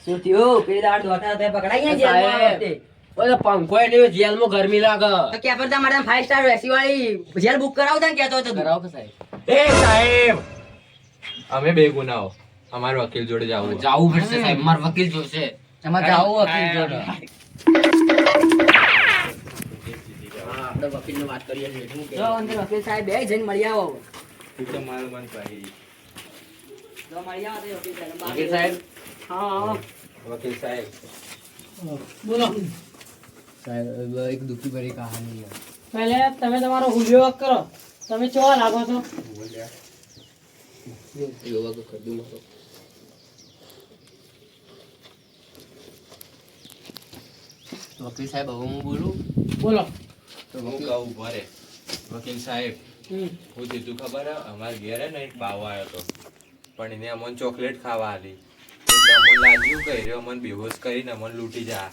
શું થયું? પેલી દાડ દોઢા રૂપિયા પકડાઈ ગયા જેલમાં આ વખતે. ઓલો પંખો એટલે જેલમાં ગરમી લાગે. તો ક્યાં પર તમારે 5 સ્ટાર એસી વાળી જેલ બુક કરાવતા ને કહેતો હતો તું. કરાવો કે સાહેબ? એ સાહેબ અમે બે ગુનાઓ અમારા વકીલ જોડે જાવું જાવું પડશે સાહેબ, મારો વકીલ જોશે. તમારે જાવું વકીલ જોડે. આપણે વકીલને વાત કરીએ છીએ. શું જો અંદર વકીલ સાહેબ બે જઈને મળી આવો. તું તો મારું મન કહી જો મળી આવો તો વકીલ સાહેબ. વકીલ સાહેબ? હા. વકીલ સાહેબ બોલો. સાહેબ એક દુઃખી ભરી કહાની છે. પહેલે તમે તમારો હુલિયો વર્ક કરો. તમે કેવા લાગો છો? યોગા તો કરી દઉં મારો. વકીલ સાહેબ હવે હું બોલું? બોલો. તો હું વકીલ કહું ભરે વકીલ સાહેબ હમ. હું જીતું ખબર હે અમારે ઘેર હે ને એક બાવો આવ્યો હતો પણ એને અમને ચોકલેટ ખાવા આલી એટલે અમને લાગ્યું કે રે અમને બેહોશ કરીને અમને લૂંટી જા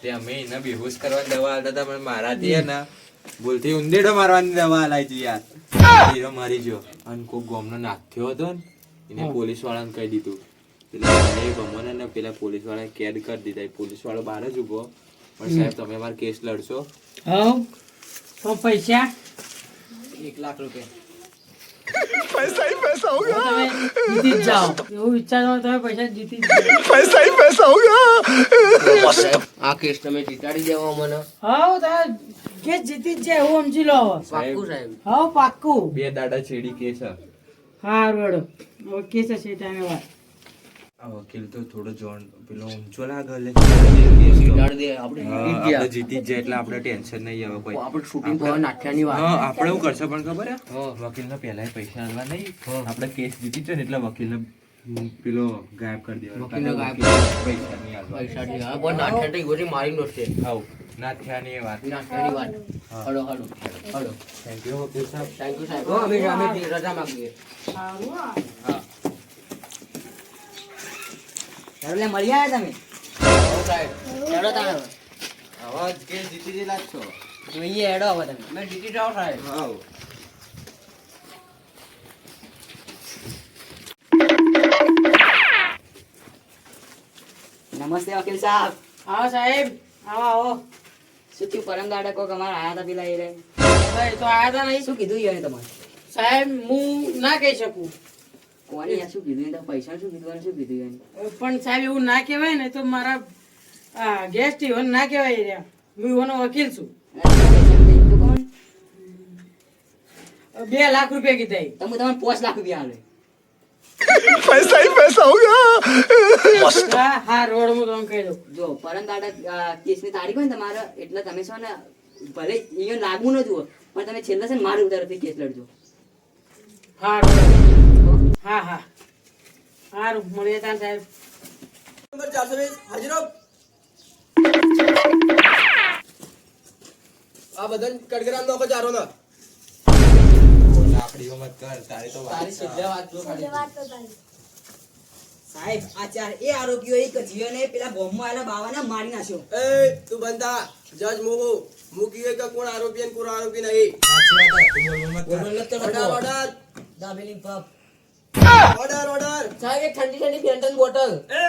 તે અમે એને બેહોશ કરવાની દવા આલતા હતા પણ મારાથી હે ને ભૂલથી ઉંદેડો મારવાની દવા આલાઈ હતી યાર હીરો મારી ગયો અને કોક ગોમનો નાખ્યો હતો ને એને પોલીસ વાળાને કહી દીધું એટલે એ ગમોને ને પેલા પોલીસ વાળાએ કેદ કરી દીધા પોલીસ વાળો બહાર જ ઉભો પણ સાહેબ તમે અમારો કેસ લડશો હવ તો પૈસા 1 લાખ રૂપિયા. તમે જીતી જ જાઓ એવું વિચારો તમે પૈસા જીતી જ જાઓ. આ કેસ તમે જીતાડી દેવો મને. હવ તમે કેસ જીતી જ જાય એવું સમજી લો હવે. પાક્કું સાહેબ? હવ પાક્કું. 2 દાડા છેડી કેસ હે. હારું હેડો. હવે કેસ હશે એ ટાઈમે વાત. આ વકીલ તો થોડો જોન પેલો ઊંચો લાગે લે જીતાડી દે આપણે. આપણે જીતી જ જાય એટલે આપણે ટેન્શન નહીં આવે કોઈ આપણે શૂટિંગ કરવા નાખ્યાની વાત. હા આપણે શું કરશે પણ ખબર હે હા. વકીલને પહેલા પૈસા આલવા નહીં આપણે કેસ જીતી છે ને એટલે વકીલને પેલો ગાયબ કરી દેવાનો વકીલને ગાયબ પૈસા નહીં આલવા પૈસા નહીં આવે. પણ નાખ્યા તો ગોરી મારી નોટશે. હાઉ ના થયાની એ વાત નાખ્યાની વાત. હળો હળો હળો. થેન્ક યુ વકીલ સાહેબ થેન્ક યુ સાહેબ. હો, અમે રજા માંગીએ. હારું હા. હા એટલે મળી આવ્યા તમે. હો સાહેબ. હેડો તારે હવે. આવાજ કેસ જીતી જેલા જ છો જોઈએ હેડો હવે તમે. અમે જીતી જાઓ સાહેબ. હાઉ નમસ્તે વકીલ સાહેબ. આવો સાહેબ આવો આવો. શું થયું? પરમ દાડે કોક અમારા આયા હતા પેલા એ રે. ભાઈ તો આયા તા નહીં. શું કીધું યાર તમારે? સાહેબ હું ના કહી શકું. કોની યાર શું કીધું એને? પૈસા શું કીધું અને શું કીધું એને? પણ સાહેબ એવું ના કહેવાય ને તો મારા ગેસ્ટ ઇવન ના કહેવાય રહ્યા. હું એનો વકીલ છું. પૈસા કીધું કોણ? 2 લાખ રૂપિયા કીધા એ. તમે તમને 5 લાખ રૂપિયા આલે. હા રોડ હું તમને કહી દઉં. જો પરમ દાડા કેસની તારીખ હોય ને તમારે એટલે તમે છો ને ભલે અહીંયા લાગુ ન જુઓ પણ તમે છેલ્લા છે ને મારું તરફથી કેસ લડજો. હા રોડ. હા હા સારું મળીએ ત્યાં સાહેબ. નંબર 420 હાજરો. આ બધા કડગરામ નો જારો ના. લાકડીઓ મત કર તારી તો વાત તારી છે. સીધે વાત જો ખાલી. સાહેબ આ 4 એ આરોપીઓ એક જીવને પેલા બોમ્બમાં આવેલા બાવાને મારી નાખ્યો. એ તું બંધા જજ મોહો મૂકી કે કોણ આરોપી અને કોણ આરોપી નહીં. સાચી વાત છે. તું બોલ મત કર. ઓર્ડર ઓર્ડર દાબેલી પપ. Order order. સાહેબ એક ઠંડી ઠંડી ફેન્ટન બોટલ. એ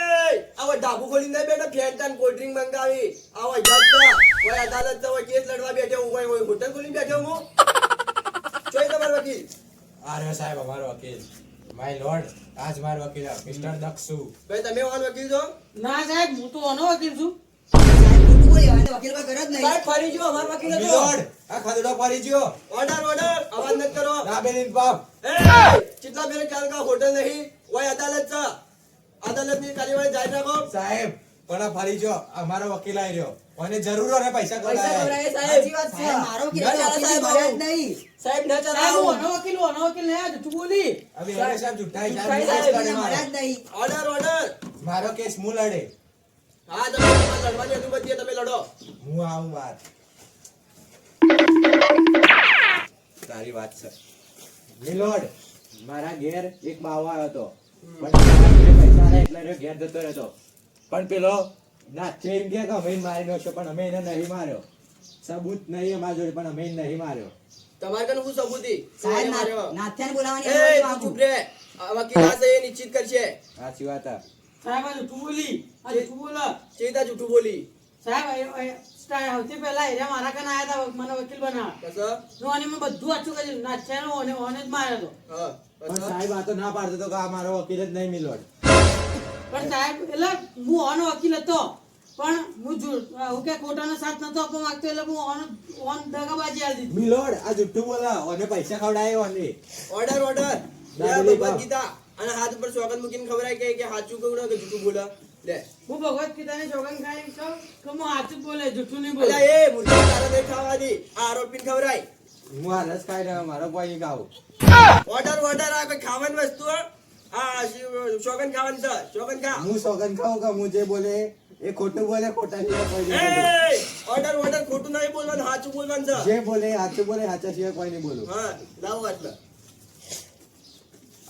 આવો ડાબુ ખોલી દે બેટા ફેન્ટન કોલ્ડ ડ્રિંક મંગાવી. આવો જજ કા કોઈ અદાલત તો કેસ લડવા બેઠો હું કોઈ હોટલ ખોલી બેઠો હું. જોઈ તમારો વકીલ. આ રહ્યો સાહેબ અમારો વકીલ માય લોર્ડ આજ મારો વકીલ મિસ્ટર દક્ષુ ભાઈ તમે વાન વકીલ છો? ના સાહેબ હું તો આનો વકીલ છું. સાહેબ ખોટું બોલ્યો એને વકીલ કોઈ કરે જ નહીં. સાહેબ ફરી જો અમારો વકીલ હતો. મિલોડ આ ખદડો પડી ગયો ઓર્ડર ઓર્ડર અવાજ ન કરો. દાબેલીન પાપ એ કેટલા બેર ચાલ કા હોટલ નહીં કોઈ અદાલત છે. અદાલતની કાર્યવાહી જાહેર રાખો. સાહેબ પણ આ ફરી ગયો અમારો વકીલ આવી રહ્યો અને જરૂર અને પૈસા પૈસા કરાય કવરાય સાહેબ. સાચી વાત છે. મારો ના કિરાયો ચાલે વકીલની સાહેબ, મર્યાદ નહીં. સાહેબ ન સાહેબ ચલાવો. હું આનો વકીલ નહીં આ તું બોલી. હવે એને સાહેબ જુઠ્ઠાઈ જુઠ્ઠાઈ સાહેબ સાહેબ, કરે મારો. મર્યાદ નહીં. Order order. મારો કેસ હું લડે હા તમે તમારે લડવાની હતું બધી તમે લડો. હું આવું વાત તારી વાત છે મિલોડ મારા ઘેર એક બાવો આવ્યો હતો પણ મારા ઘરે પૈસા નહીં એટલે એનો ઘેર જતો રહેતો પણ પેલો નાચે એમ કે અમે એને મારી નાખ્યો પણ અમે એને નહીં માર્યો સબૂત નહીં અમારા જોડે પણ અમે એને નહીં માર્યો તમારે કને શું સબૂતી? સાહેબ માર્યો. નાથ્યાને બોલાવવાની એ અનુમતિ તું માંગુ. ચૂપ રે. આ વકીલ આ છે એ નિશ્ચિત કરશે. સાચી વાત છે. સાહેબ આ જૂઠું બોલી આ જૂઠું બોલો ચેતા જૂઠું બોલી સાહેબ સૌથી પહેલા એરિયા મારા કને આયા હતા મને વકીલ બનાવ કસ હું અને મેં બધું વાંચું કર્યું નાચ્યાનો ઓને જ માર્યો હતો હા પણ કસ સાહેબ આ તો ના પાડતો તો કે આ મારો વકીલ જ નહીં મિલોડ. પણ સાહેબ એટલે હું ઓનો વકીલ હતો પણ હું હું કે ખોટાનો સાથ નતો આપવા માંગતો એટલે હું ઓન દગાબાજી આલી દીધી મિલોડ આ જુઠ્ઠું બોલા અને પૈસા ખવડાયો અને ઓર્ડર ઓર્ડર દાબેલી ભગવદ બાપ. ગીતા અને હાથ ઉપર સોગંદ મૂકીને ખવડાય કે સાચું કહું ને કે જૂઠું બોલા લે હું ભગવત ગીતાની સોગંદ ખાઈ કહું કે હું સાચું જ બોલે જૂઠું નહીં બોલે અલ્યા એ મૂર્ખા તારા નહીં ખાવાની આ આરોપીને ખવડાય હું આ રસ ખાઈ રહ્યો મારો કોઈ ગાવ. ઓર્ડર ઓર્ડર આ કોઈ ખાવાની વસ્તુ હે? આ સોગંદ ખાવાની છે સોગંદ ખા હું સોગંદ ખાઉં કે હું જે બોલે એ ખોટું બોલે ખોટા સિવાય કોઈ નહીં બોલે. ઓર્ડર ઓર્ડર ખોટું નહીં બોલવાનું સાચું બોલવાનું છે જે બોલે સાચું બોલે સાચા સિવાય કોઈ નહીં બોલું. હા લાવો આટલા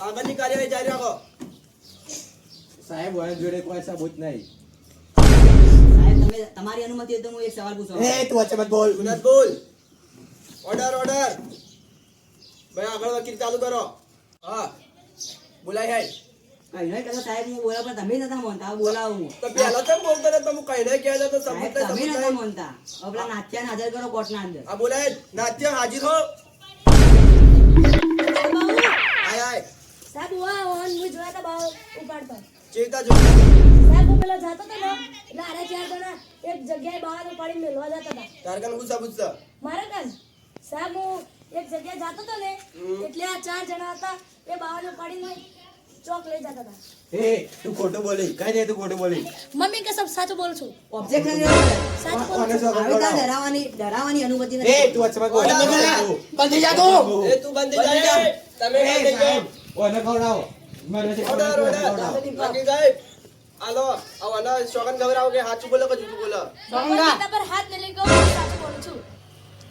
આગળની કાર્યવાહી જારી રાખો સાહેબ ઓના જોડે કોઈ સબૂત નહીં. સાહેબ તમે તમારી અનુમતિ હોય તો હું એક સવાલ પૂછું એ તું વચ્ચે મત બોલ. ગુનાત બોલ ઓર્ડર ઓર્ડર ભાઈ આગળ વકીલ ચાલુ કરો હા બોલાય હે કઈ નહીં કહેતો સાહેબ હું બોલા પણ તમે નતા માનતા હવે બોલાવું હું. તો પહેલા તો બોલતો ને તમે કઈ નહીં કહેતા તો સાહેબ સમજતા તમે નતા સમજતા માનતા હવે પેલા નાચ્યાને હાજર કરો કોર્ટના અંદર આ બોલાય નાટ્ય હાજર હો આય આય સાહેબ વાહ ઓન હું જોયા તા બાવ ઉપાડતા ચેતા જો સાહેબ હું પેલા જાતો તો ને એટલે આરે ચાર જણા એક જગ્યાએ બહાર ઉપાડી મેલવા જતા હતા તારકન હું સબૂત છે મારા કાન સાહેબ હું એક જગ્યાએ જાતો તો ને એટલે આ ચાર જણા હતા એ બહાર ઉપાડીને ચોક લઈ જતા હતા એ તું ખોટું બોલી કઈ દે તું ખોટું બોલી. મમ્મી કે સબ સાચું બોલું છું ઓબ્જેક્શન સાચું બોલું ઓને છું સોગંદ આવી ખવડાવ. ડરાવવાની અનુમતિ એ નથી તું વચ્ચે મત બોલ. બંધી જા તું એ તું બંધી જા તમે એ બંધી સાહેબ જાઓ ઓને ખવડાવો. મને છે ઓર્ડર ખવડાવો. ઓર્ડર વકીલ સાહેબ આલો આવાના સોગંદ ખવડાવો કે સાચું બોલો કે જૂઠું બોલો ગીતા પર હાથ મેલી કહું સાચું બોલું છું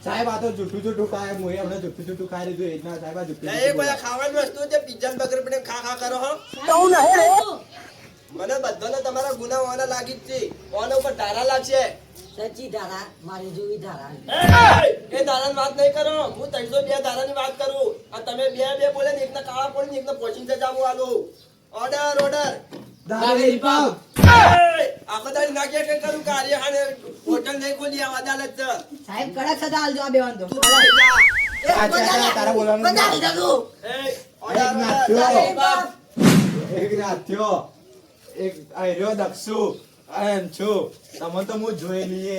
સાહેબ આ તો જુઠ્ઠું જુઠ્ઠું ખાય હું હમણાં જુઠ્ઠું જુઠ્ઠું ખાઈ લીધું એ જ ના સાહેબ આ જુઠ્ઠું એ જુઠ્ઠું કોઈ બોલે. ખાવાની વસ્તુ છે પિઝ્ઝા બર્ગર પણ ખા ખા કરો હો સાચું. મને બધાને તમારા ગુના વાના લાગી જ છે ઓના ઉપર ધારા લાગશે સચ્ચી ધારા મારી જેવી ધારા એ ધારાની વાત નહીં કરો હું 302 ધારાની વાત કરું આ તમે બે બોલે ને એકના કાળા પડી ને એકના પોચીને જાવું આલું ઓર્ડર ઓર્ડર દાબેલી પાવ. આખો દાડી નાખ્યા કે કરું કાર્ય હાને હોટલ નહીં ખોલી આ અદાલત છે સાહેબ કડક સજા આલજો આ બેવાન તો આ તારા બોલવાનું નહીં. એ ઓર્ડર એક ઓર્ડર નાખ્યો. એક નાથ્યો એક આયરો દક્ષુ અંશુ તમને તો હું જોઈ લઈએ.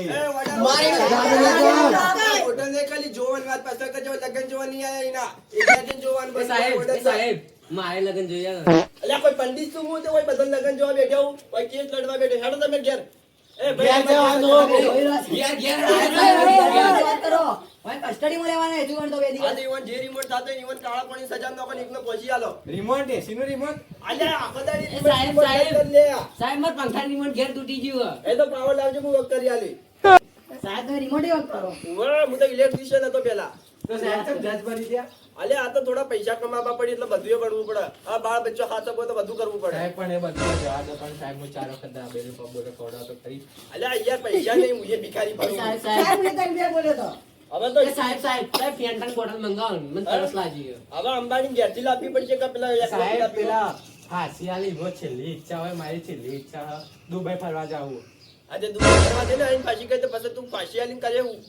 હોટલ નહીં ખાલી જોવાની વાત પાછળ કરજો લગન જોવાની આયા એના એકલા જોવાનું બસ order છે. મારે લગન જોયા અલ્યા કોઈ પંડિત શું હું તો કોઈ બધા લગન જોવા બેઠા હું કોઈ કેસ લડવા બેઠો હેડો તમે ઘેર એ ઘેર જવાનું. વાત કરો ભાઈ કસ્ટડીમાં લેવાના હજુ પણ તો બે આ દિવસ તો ઈવન જે રિમોટ થતો ઈવન કાળા પાણી સજા નો કોને એકનો પહોંચી આલો રિમોટ એસીનું રિમોટ. અલ્યા આખો દાડી એ remote સાહેબ, remote સાહેબ. કરી લે. સાહેબ માર પંખા રિમોટ ઘેર તૂટી ગયું એ તો પાવર લાવજો હું વર્ક કરી આલી સાહેબ તમે રિમોટ વર્ક કરો ઉવ્વ, હું તો ઇલેક્ટ્રિશિયન હતો પેલા તો સાહેબ તો જજ બની ગયા. અલ્યા આ તો થોડા પૈસા કમાવા પડી એટલે બધું કરવું પડે આ બાળ બચ્ચો હાથો તો બધું કરવું પડે સાહેબ પણ એ બધું જવા દો પણ સાહેબ હું 4 વખત દાબેલી પાવ બોલે ખવડાવતો ખરી. અલ્યા યાર પૈસા નહીં હું એ ભિખારી પડું સાહેબ સાહેબ સાહેબ ને તમે બે બોલ્યો તો હવે તો એ સાહેબ સાહેબ ફેન્ટાની બોટલ મંગાવો ને, મને તરસ લાગી ગયો હવે અંબાણી ઘેરથી લાવવી પડશે કે પેલા એકલાથી સાહેબ લાવવી પેલા હાસિયાલી બહુ છેલ્લી ઈચ્છા હોય મારી છેલ્લી ઈચ્છા હોય દુબઈ ફરવા જાવું. આજે દુકાન કરવા દે ને આઈને પાછી કહે તો પછી તું પાછી આલીને કરે હું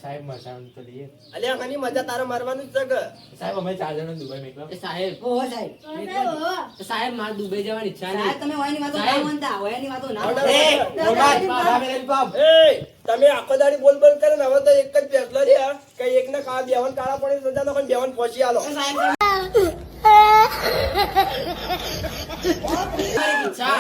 સાહેબ મજા તો લઈએ. અલ્યા આની મજા તારે મારવાનું જ છે કે સાહેબ અમે 4 જણા દુબઈ મોકલો. એ સાહેબ ઓહો સાહેબ એ સાહેબ મારે દુબઈ જવાની ઈચ્છા સાહેબ નહીં. તમે વયની વાતો સાહેબ. ના માનતા વયની વાતો ના ઓર્ડર, માનતા. ઓર્ડર. દાબેલી પાવ. એ તમે આખો દાડી બોલ બોલ કરે ને હવે તો એક જ ફેસલો રહ્યા કે એકને કાળા બેવન કાળા પડે સજા નો પણ બેવન પહોંચી આલો સાહેબ ઈચ્છા